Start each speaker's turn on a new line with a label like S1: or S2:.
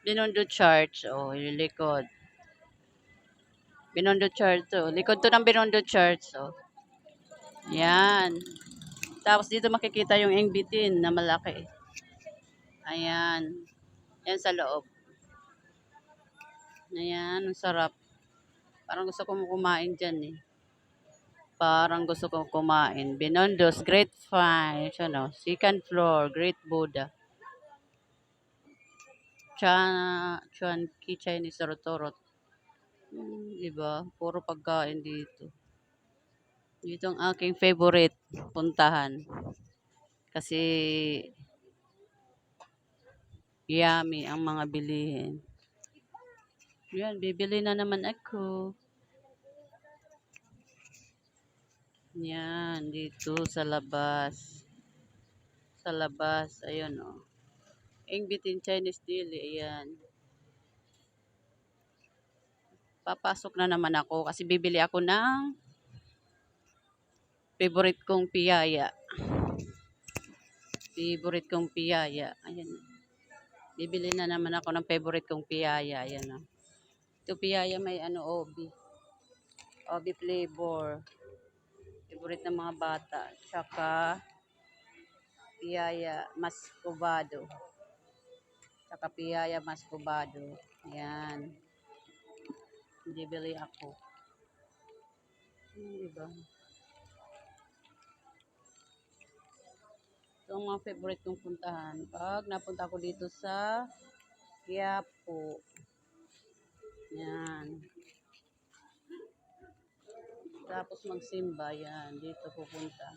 S1: Binondo Church. Oh, yung likod. Binondo Church. Oh. Likod to ng Binondo Church. Oh. Yan. Tapos dito makikita yung Ingbitin na malaki. Ayan. Yan sa loob. Ayan, ang sarap. Parang gusto kong kumain dyan eh. Parang gusto kong kumain. Binondo's Great Find. Ano, second floor, Great Buddha. Chuanki Chinese Rotorot. Diba? Puro pagkain dito. Dito ang aking favorite puntahan. Kasi yummy ang mga bilihin. Yan, bibili na naman ako. Yan, dito sa labas. Sa labas, ayun o. Oh. Ingbitin Chinese Deli, ayan. Papasok na naman ako kasi bibili ako ng favorite kong piyaya. Favorite kong piyaya. Ayan. Bibili na naman ako ng favorite kong piyaya. Ayan o. Ito piyaya may ano, obi. Obi flavor. Favorite ng mga bata. Tsaka piyaya mascovado. Tsaka piyaya mascovado. Ayan. Bibili ako. Diba? Ito ang mga favorite kong puntahan. Pag napunta ako dito sa Quiapo. Yan. Tapos magsimba. Yan. Dito pupunta.